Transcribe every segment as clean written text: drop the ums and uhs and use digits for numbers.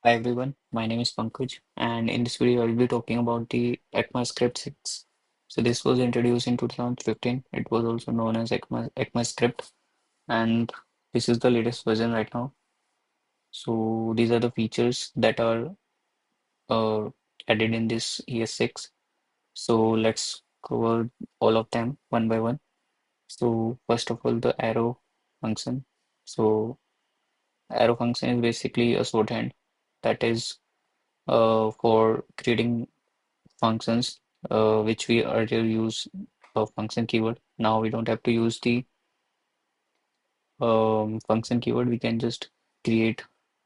Hi everyone, my name is Pankaj, and in this video I'll be talking about the ECMAScript 6. So this was introduced in 2015. It was also known as ECMAScript, and this is the latest version right now. So these are the features that are uh, added in this ES6. So let's cover all of them one by one. So first of all, the arrow function. So arrow function is basically a shorthand that is for creating functions which we earlier use a function keyword. Now we don't have to use the function keyword. We can just create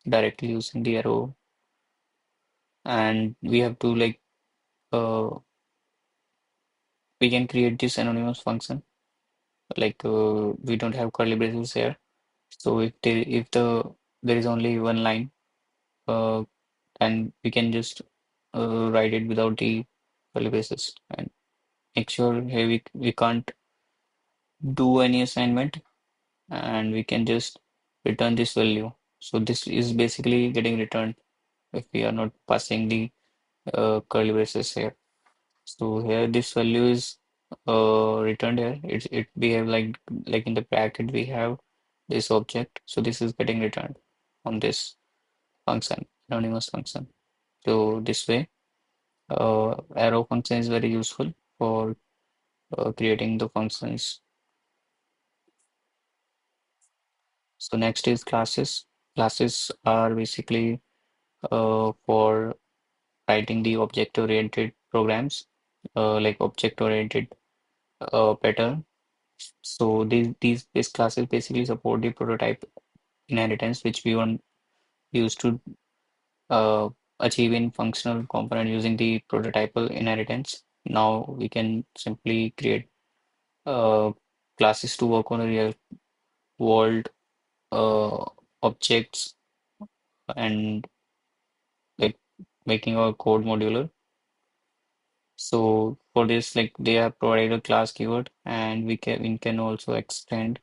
directly using the arrow, and we have to uh, we can create this anonymous function. We don't have curly braces here. So if there is only one line, uh, and we can just write it without the curly braces and make sure here we can't do any assignment and we can just return this value. So this is basically getting returned if we are not passing the curly braces here. So here this value is returned here. It behave like in the bracket we have this object. So this is getting returned on this function, anonymous function. So this way, arrow function is very useful for creating the functions. So next is classes. Classes are basically for writing the object-oriented programs, like object-oriented pattern. So these classes basically support the prototype inheritance, which we want used to uh, achieve in functional component using the prototypal inheritance. Now we can simply create uh, classes to work on a real world uh, objects and like making our code modular. So for this, like they have provided a class keyword, and we can also extend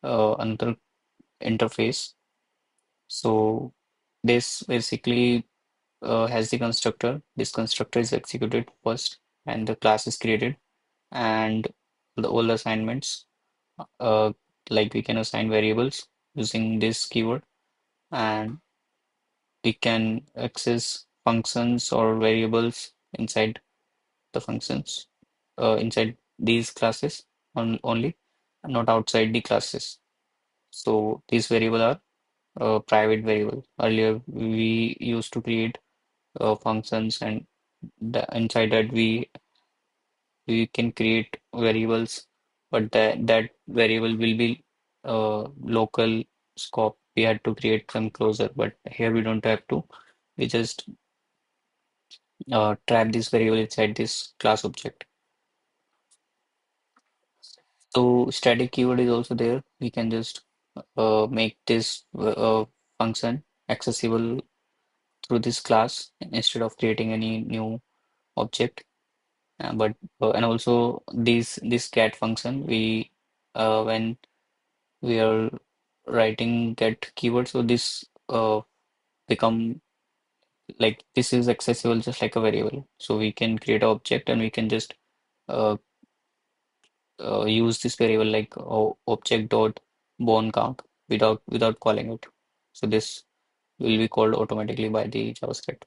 another interface. So this basically has the constructor. This constructor is executed first, and the class is created, and all the assignments, uh, like we can assign variables using this keyword, and we can access functions or variables inside the functions inside these classes only, not outside the classes. So these variable are private variable. Earlier we used to create functions, and inside that we can create variables, but that variable will be local scope. We had to create some closure, but here we don't have to. We just trap this variable inside this class object. So static keyword is also there. We can just make this function accessible through this class instead of creating any new object. And also this get function when we are writing get keyword, so this become like this is accessible just like a variable. So we can create an object and we can just uh, use this variable like object dot bone count without calling it. So this will be called automatically by the JavaScript.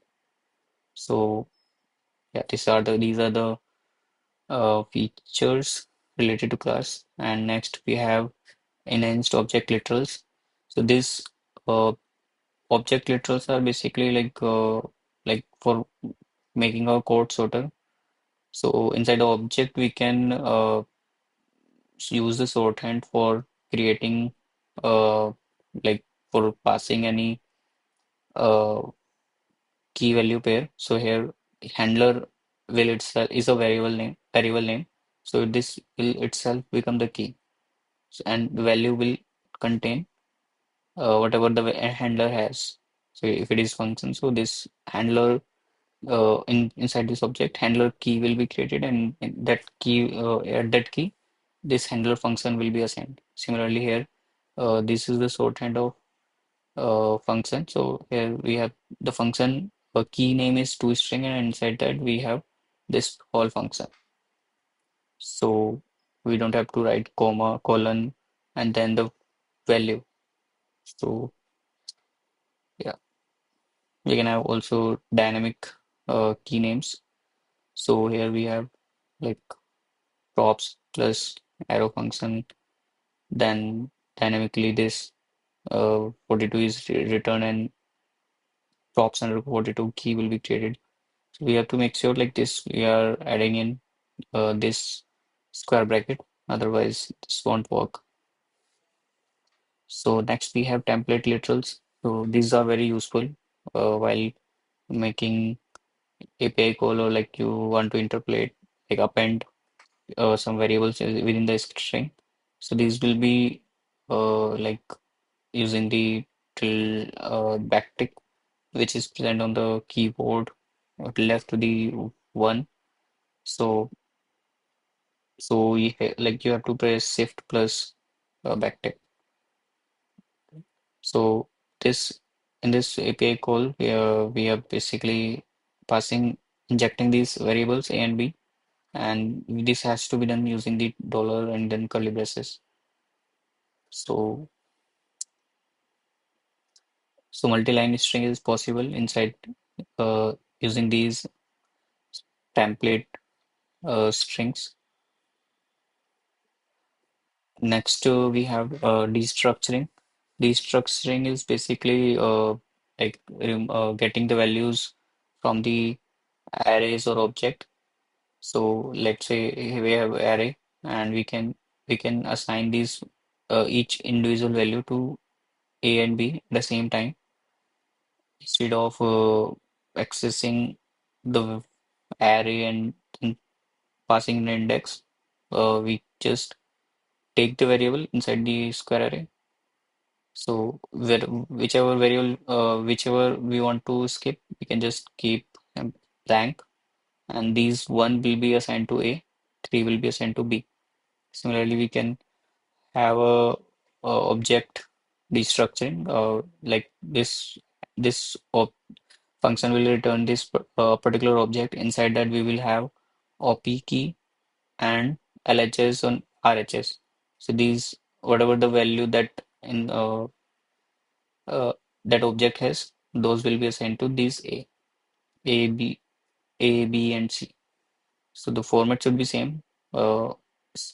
So yeah, these are the features related to class. And next we have enhanced object literals. So this uh, object literals are basically like for making our code shorter. So inside the object we can use the shorthand for creating uh like for passing any uh key value pair. So here handler will itself is a variable name. So this will itself become the key. And the value will contain whatever the handler has. So if it is function, so this handler inside this object handler key will be created, and that key at that key this handler function will be assigned. Similarly here, this is the shorthand of function. So here we have the function key name is toString, and inside that we have this whole function. So we don't have to write comma, colon, and then the value. So yeah, we can have also dynamic key names. So here we have like props plus arrow function, then dynamically this 42 is returned and props under 42 key will be created. So we have to make sure like this we are adding in this square bracket, otherwise this won't work. So next we have template literals. So these are very useful while making API call, or like you want to interpolate, like append some variables within the string. So these will be like using the till backtick, which is present on the keyboard left to the one. So like you have to press shift plus backtick. So this in this API call, we are basically passing injecting these variables A and B, and this has to be done using the dollar and then curly braces. So multi-line string is possible inside uh, using these template strings. Next, we have destructuring. Destructuring is basically getting the values from the arrays or object. So let's say we have array, and we can assign these each individual value to A and B at the same time, instead of accessing the array and passing an index. We just take the variable inside the square array. So whichever we want to skip, we can just keep blank, and these one will be assigned to A, three will be assigned to B. Similarly, we can have a object destructuring, like this op function will return this particular object. Inside that, we will have OP key and LHS on RHS. So these whatever the value that in uh, that object has, those will be assigned to these A, B, A, B, and C. So the format should be same.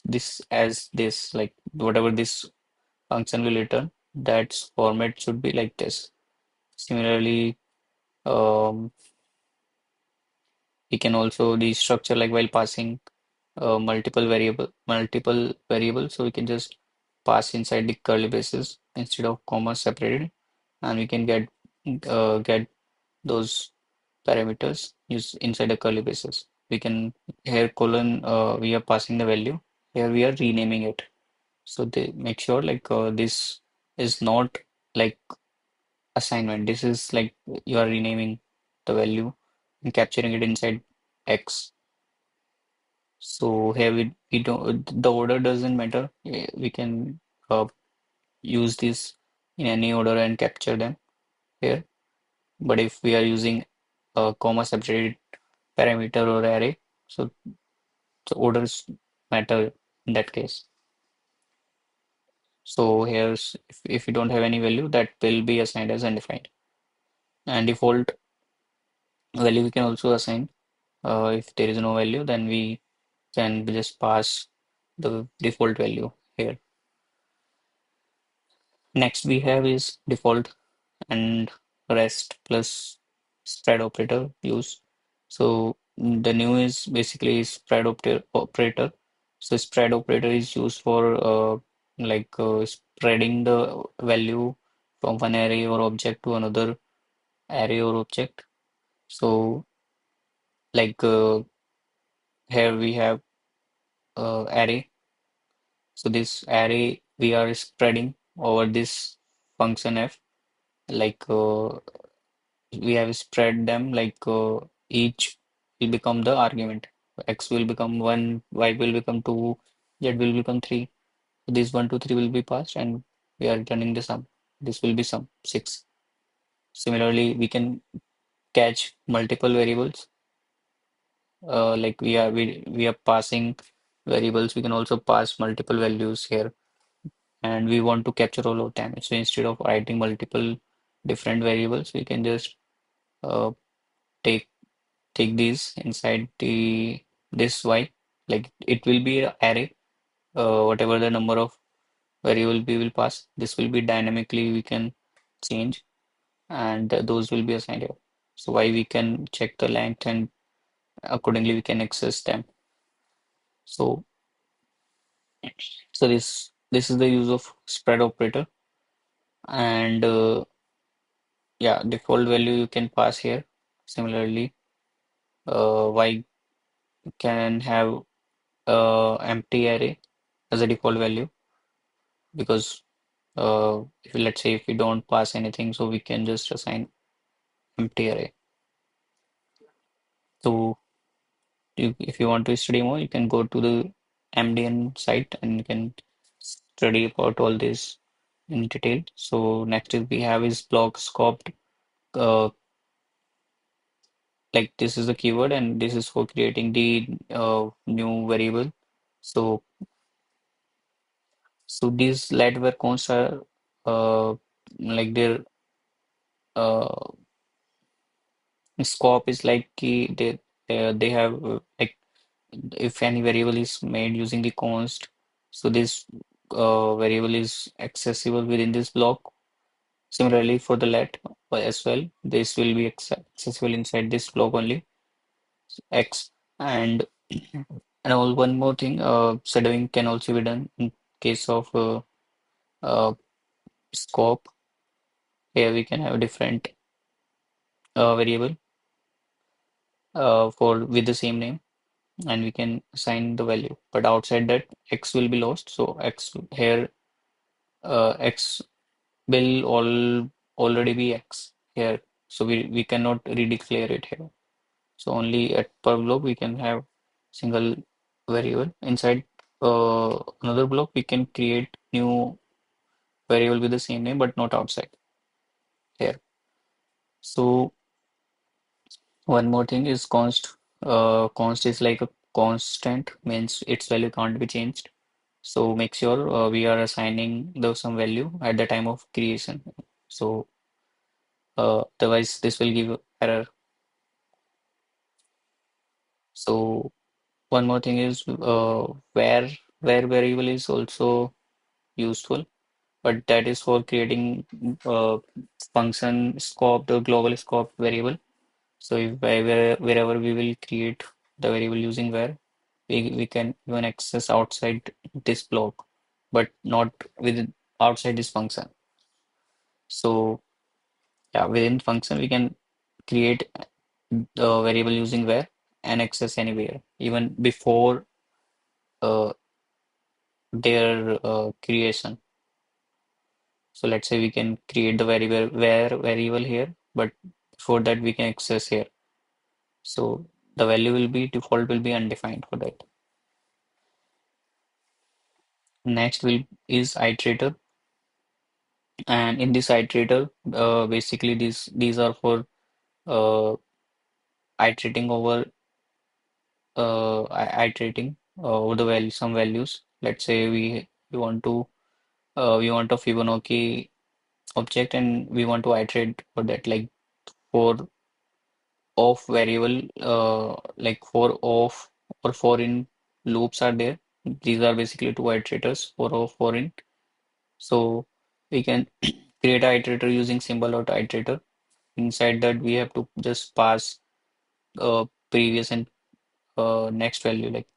This as this, like whatever this function will return, that format should be like this. Similarly, um, we can also destructure like while passing multiple variables. So we can just pass inside the curly braces instead of comma separated, and we can get those parameters use inside the curly braces. We can here colon we are passing the value. Here we are renaming it. So they make sure like this is not like assignment. This is like you are renaming the value and capturing it inside X. So here we don't the order doesn't matter. We can uh, use this in any order and capture them here. But if we are using a comma separated parameter or array, so the orders matter in that case. So here's if you don't have any value, that will be assigned as undefined. And default value we can also assign. If there is no value, then we can just pass the default value here. Next we have is default and rest plus spread operator use. So the new is basically operator. So spread operator is used for spreading the value from one array or object to another array or object. So like here we have array. So this array we are spreading over this function f, like we have spread them like each will become the argument. X will become 1, Y will become 2, Z will become 3. So this 1, 2, 3 will be passed, and we are returning the sum. This will be some 6. Similarly, we can catch multiple variables. Like we are passing variables. We can also pass multiple values here, and we want to capture all of them. So instead of writing multiple different variables, we can just uh, take take these inside the this while, like it will be an array. Whatever the number of variable we will pass, this will be dynamically we can change, and those will be assigned here. So why we can check the length, and accordingly we can access them. So this is the use of spread operator, and yeah, default value you can pass here. Similarly, y can have empty array as a default value, because if let's say if we don't pass anything, so we can just assign empty array. So if you want to study more, you can go to the MDN site and you can study about all this in detail. So next is we have is block scoped. Uh, like this is the keyword, and this is for creating the new variable. So these let where const are like their uh, scope is like they have like if any variable is made using the const, so this variable is accessible within this block. Similarly, for the let as well, this will be accessible inside this block only x. And one more thing, shadowing can also be done in case of uh, scope. Here we can have a different variable for with the same name, and we can assign the value. But outside that, x will be lost. So x here, x will already be x here. So we cannot redeclare it here. So only at per block we can have single variable. Inside another block we can create new variable with the same name, but not outside here. So one more thing is const. Const is like a constant, means its value can't be changed. So make sure we are assigning the some value at the time of creation. So otherwise this will give error. So one more thing is where variable is also useful, but that is for creating function scope, the global scope variable. So if wherever we will create the variable using where, we can even access outside this block, but not within outside this function. So yeah, within function we can create the variable using where and access anywhere, even before their creation. So let's say we can create the variable where variable here, but before that we can access here. So the value will be default will be undefined for that. Next will is iterator, and in this iterator, basically these are for uh, iterating over iterating over the value some values. Let's say we want a Fibonacci object, and we want to iterate for that, like for of variable like for of or for in loops are there. These are basically two iterators, for of, for in. So we can create a iterator using symbol dot iterator. Inside that we have to just pass previous and next value, like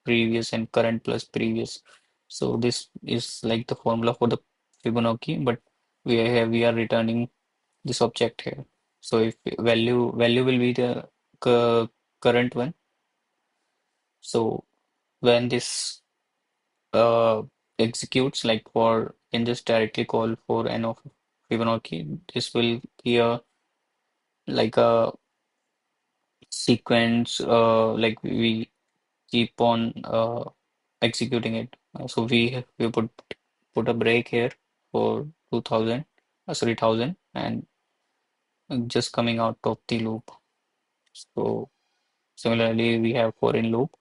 previous and current plus previous. So this is like the formula for the Fibonacci, but we are returning this object here. So if value will be the current one. So when this uh, executes, like for can just directly call for n of Fibonacci, this will be a like a sequence, like we keep on executing it. So we put a break here for 2000. sorry, 1000, and just coming out of the loop. So similarly, we have for in loop.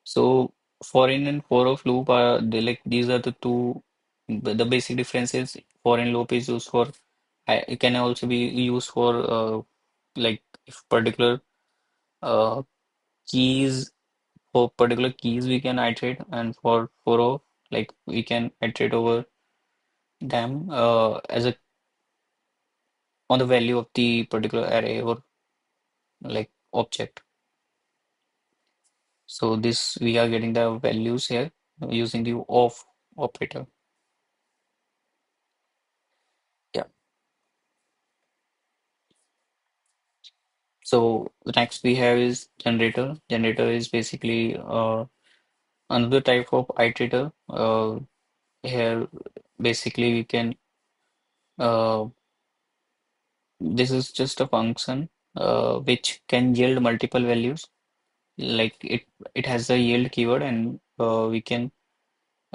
So for in and for of loop are they like these are the two the basic differences. For in loop is used for it can also be used for like if particular uh, keys for particular keys we can iterate, and for of like we can iterate over them as a on the value of the particular array or like object. So this we are getting the values here using the of operator. Yeah. So the next we have is generator. Generator is basically another type of iterator. Here basically we can uh, this is just a function which can yield multiple values. Like it has a yield keyword, and we can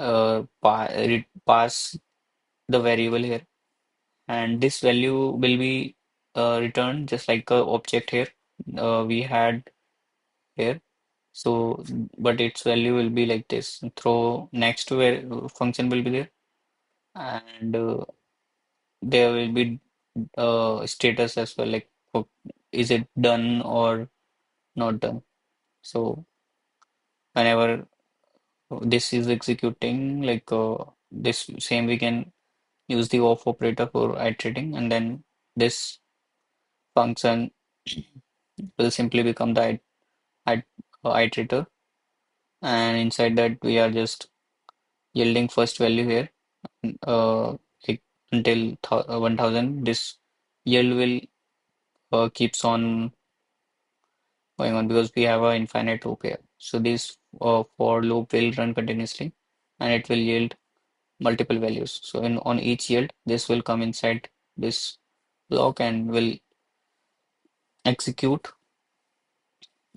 pass the variable here, and this value will be returned just like a object here we had here. So, but its value will be like this. Throw next to where function will be there, and there will be status as well, like is it done or not done. So whenever this is executing, like this same we can use the of operator for iterating, and then this function will simply become the it, iterator, and inside that we are just yielding first value here uh, like until 1000. This yield will keeps on going on because we have an infinite loop here. So this for loop will run continuously, and it will yield multiple values. So in on each yield, this will come inside this block and will execute,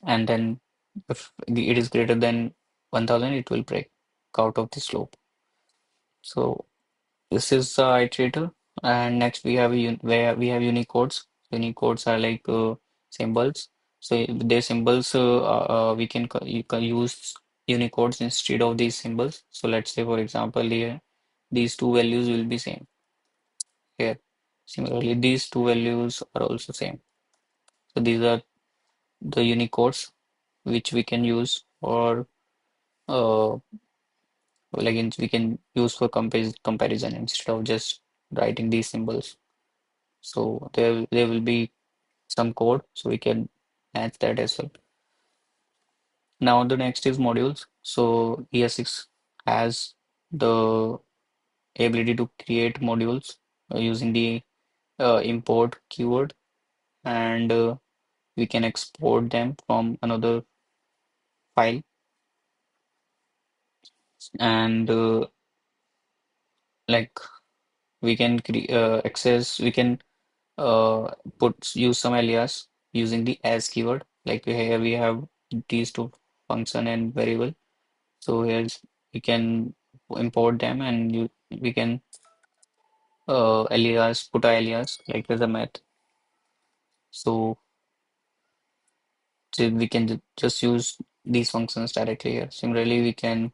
and then if it is greater than 1000, it will break out of this loop. So this is the iterator, and next we have where we have Unicodes. Unicodes are like symbols. So their symbols we can you can use Unicodes instead of these symbols. So let's say for example here these two values will be same here. Similarly, these two values are also same. So these are the Unicodes which we can use for uh we can use for comparison instead of just writing these symbols. So there will be some code, so we can match that as well. Now the next is modules. So ES6 has the ability to create modules using the import keyword, and we can export them from another file, and like we can access we can use some alias using the as keyword. Like here we have these two function and variable. So here's we can import them, and we can alias put a alias like there's a math. So we can just use these functions directly here. Similarly, we can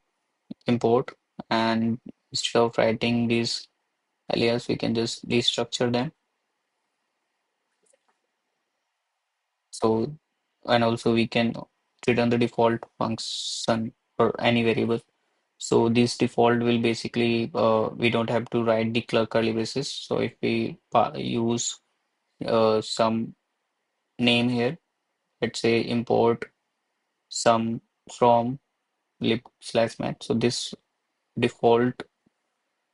import, and instead of writing these alias, we can just destructure them. So and also we can return the default function for any variable. So this default will basically we don't have to write the curly braces. So if we use some name here, let's say import some from lib/math. So this default,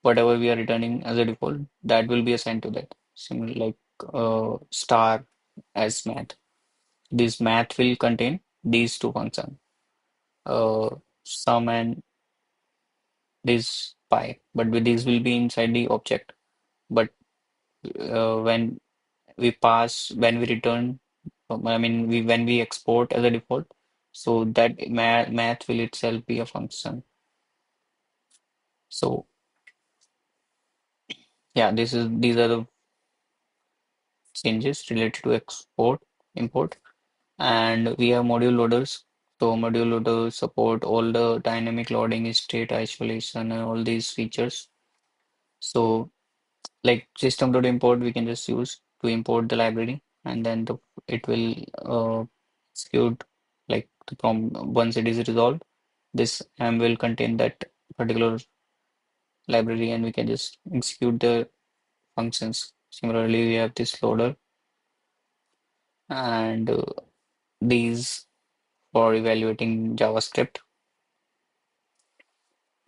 whatever we are returning as a default, that will be assigned to that. Similar like star as math. This math will contain these two functions, uh, sum and this pi. But with these will be inside the object. But when when we return, I mean, when we export as a default, so that math will itself be a function. So yeah, these are the changes related to export, import, and we have module loaders. So module loaders support all the dynamic loading, state isolation, and all these features. So like system.import, we can just use to import the library, and then it will execute like the prompt once it is resolved. This ham will contain that particular library, and we can just execute the functions. Similarly, we have this loader and these for evaluating JavaScript,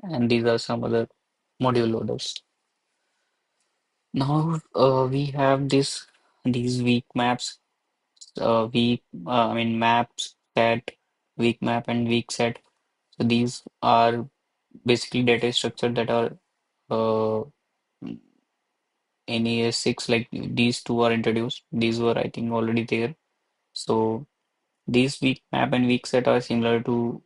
and these are some other module loaders. Now we have these weak maps, I mean maps set, weak map and weak set. So these are basically data structure that are uh, in ES6, like these two are introduced. These were, I think, already there. So these weak map and weak set are similar to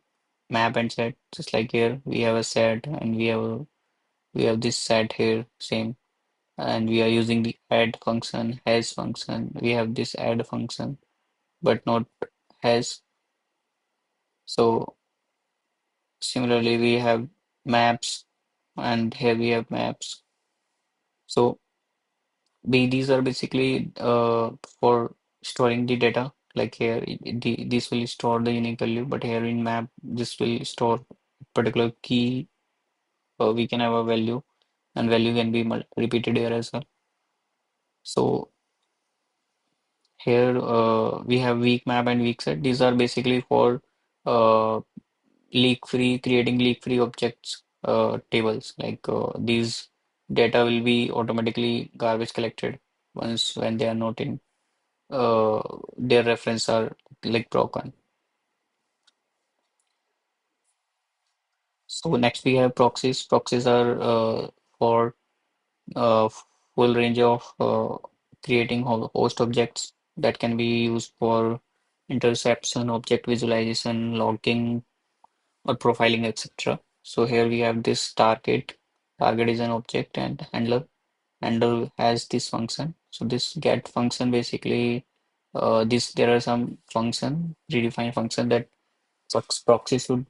map and set. Just like here, we have a set and we have this set here, same. And we are using the add function, has function. We have this add function, but not has. So similarly, we have maps, and here we have maps. So these are basically for storing the data. Like here, this will store the unique value, but here in map, this will store particular key. We can have a value, and value can be repeated here as well. So here we have weak map and weak set. These are basically for uh, leak-free, creating leak-free objects tables. Like these data will be automatically garbage collected once when they are not in their reference are like broken. So next we have proxies. Proxies are for uh, full range of creating host objects that can be used for interception, object visualization, logging, or profiling, etc. So here we have this target. Target is an object and handler. Handler has this function. So this get function basically this there are some function, predefined function that proxy should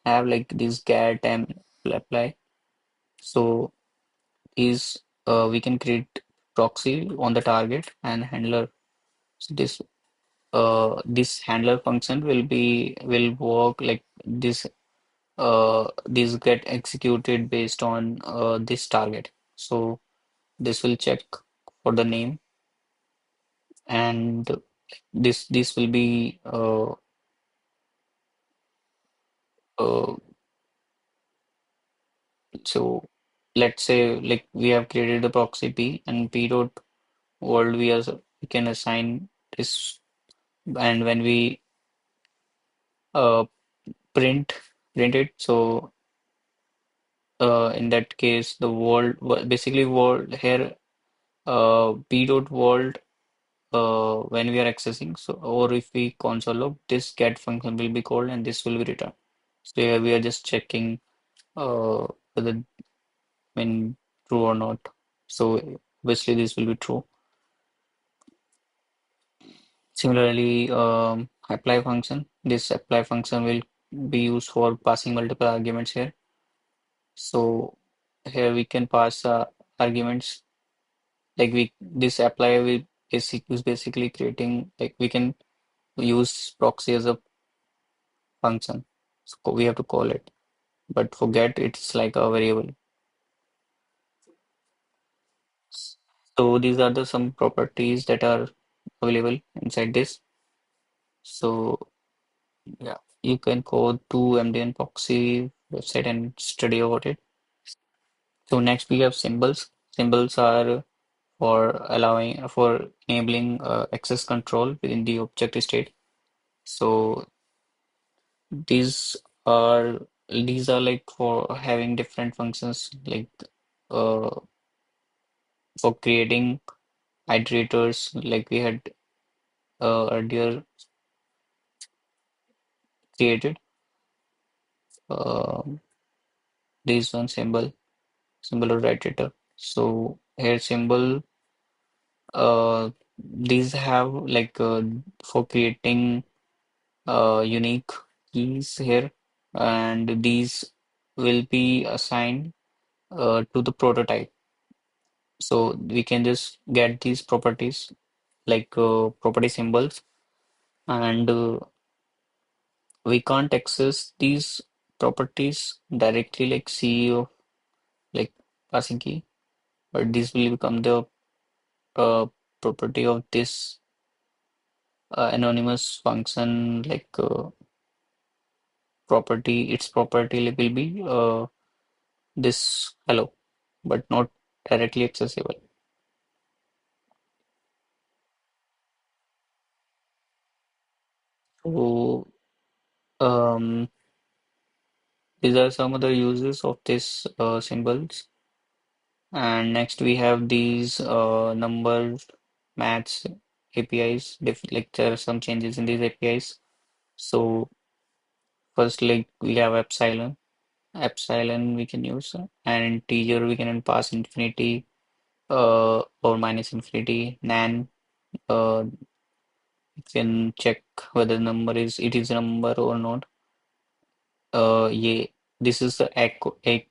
have like this get and apply. So is we can create proxy on the target and handler. So this handler function will work like this get executed based on this target. So this will check for the name, and this will be uh, so let's say like we have created the proxy P, and P dot world we can assign this, and when we uh, print print it, so in that case the world basically world here P dot world when we are accessing, so or if we console log, this get function will be called and this will be returned. So here we are just checking whether when true or not. So obviously this will be true. Similarly, apply function. This apply function will be used for passing multiple arguments here. So here we can pass arguments like we this apply will is basically creating like we can use proxy as a function. So we have to call it. But for get it's like a variable. So these are the some properties that are available inside this. So yeah, you can go to MDN proxy website and study about it. So next we have symbols. Symbols are for enabling access control within the object state. So these these are like for having different functions like uh, for creating iterators like we had earlier created uh, this one symbol. symbol or iterator. So here symbol, these have like for creating unique keys here, and these will be assigned to the prototype. So we can just get these properties like property symbols, and we can't access these properties directly like CEO like passing key, but this will become the uh, property of this anonymous function like property. Its property will be this hello, but not directly accessible. So um, these are some other uses of this symbols. And next we have these number maths APIs. Like there are some changes in these APIs. So first, like we have epsilon. Epsilon we can use, and integer we can pass infinity or minus infinity. Nan you can check whether the number is it is a number or not. Yeah, this is the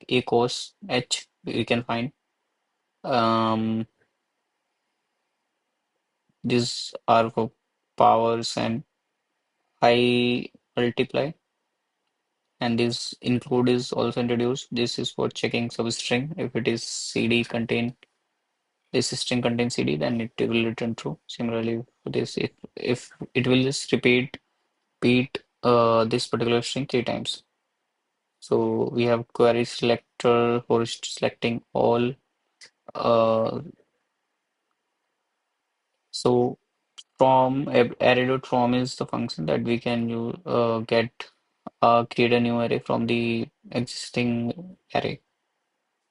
equals h we can find. Um, these are for powers and high multiply, and this include is also introduced. This is for checking substring. If it is CD contain this string contains CD, then it will return true. Similarly, for this if it will just repeat this particular string 3 times. So we have query selector for selecting all. Uh, so from array.from is the function that we can use get create a new array from the existing array.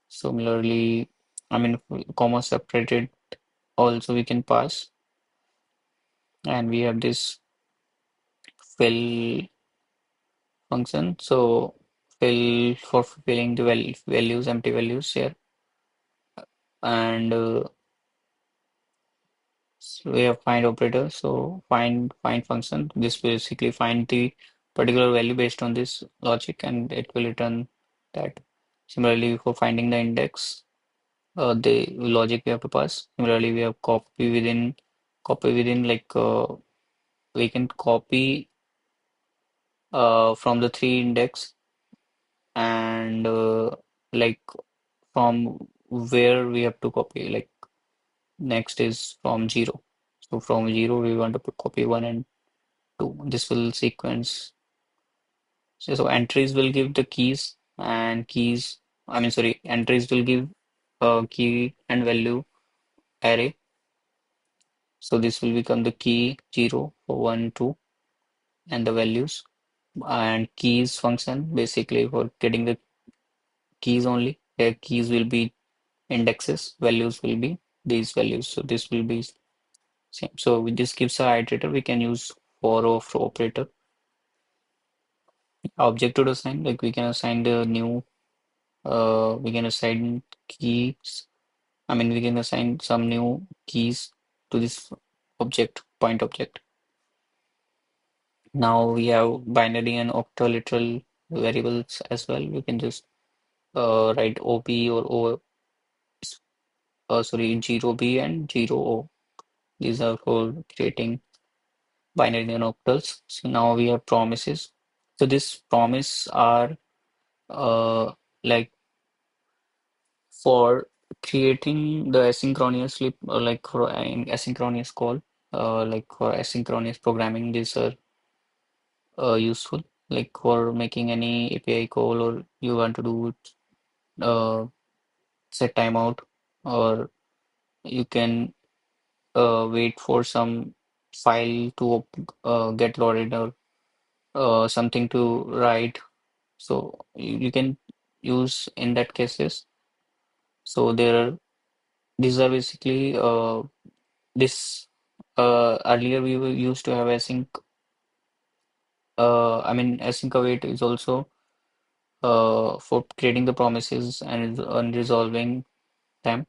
Similarly, I mean comma separated also we can pass, and we have this fill function. So fill for filling the values, empty values here, and so we have find operator. So find function. This basically find the particular value based on this logic, and it will return that. Similarly, for finding the index, the logic we have to pass. Similarly, we have copy within like we can copy from the three index, and like from where we have to copy. Like next is from zero. So from zero we want to copy one and two. This will sequence. So entries will give the keys, and keys. I mean, sorry, entries will give key and value array. So this will become the key 0 for 1, 2, and the values. And keys function basically for getting the keys only. Their keys will be indexes, values will be these values. So this will be same. So this gives a iterator. We can use for operator. Object to assign, like we can assign the new, we can assign keys. I mean, we can assign some new keys to this object, point object. Now we have binary and octoliteral variables as well. We can just write OP or O, sorry, 0B and 0O. These are for creating binary and octals. So now we have promises. So this promise are like for creating the asynchronously like for an asynchronous call, like for asynchronous programming, these are useful. Like for making any API call, or you want to do uh, set timeout, or you can wait for some file to get loaded, or something to write. So you can use in that cases. So there are these are basically this earlier we were used to have async. I mean async await is also for creating the promises and resolving them,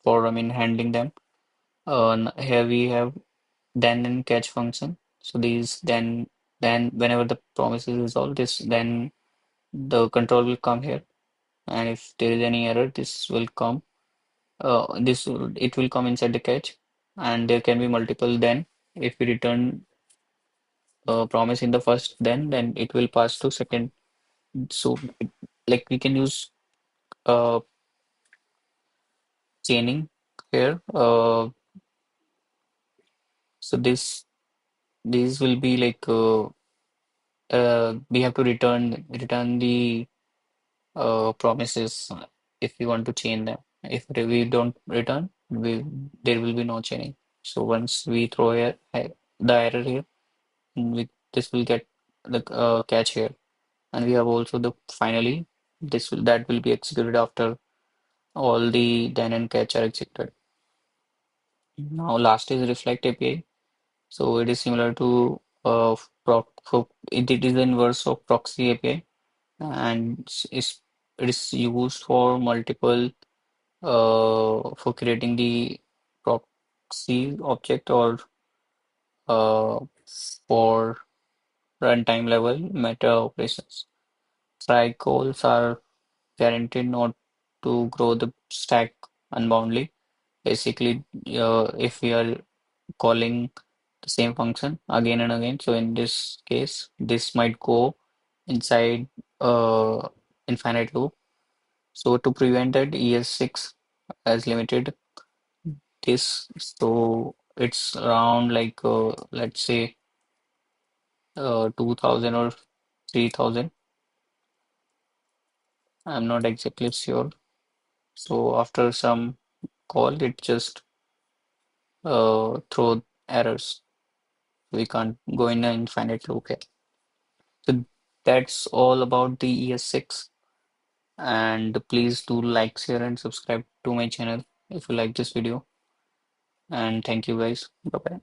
for I mean handling them. Here we have then and catch function. So these then whenever the promise is resolved, this then the control will come here, and if there is any error, this will come. It will come inside the catch, and there can be multiple then. If we return promise in the first, then it will pass to second. So like we can use uh chaining here. So these will be like we have to return the promises if we want to chain them. If we don't return, there will be no chaining. So once we throw here the error here, this will get the catch here, and we have also the finally that will be executed after all the then and catch are executed. Now last is reflect API. So it is similar to it is the inverse of proxy API, and it is used for multiple for creating the proxy object or for runtime level meta operations. Try calls are guaranteed not to grow the stack unboundedly. Basically, if we are calling the same function again and again, so in this case, this might go inside uh, infinite loop. So to prevent that, ES6 has limited this. So it's around like let's say 2000 or 3000. I'm not exactly sure. So after some call, it just throw errors. We can't go in an infinite loop here. So that's all about the ES6. And please do like, share, and subscribe to my channel if you like this video. And thank you guys. Bye bye.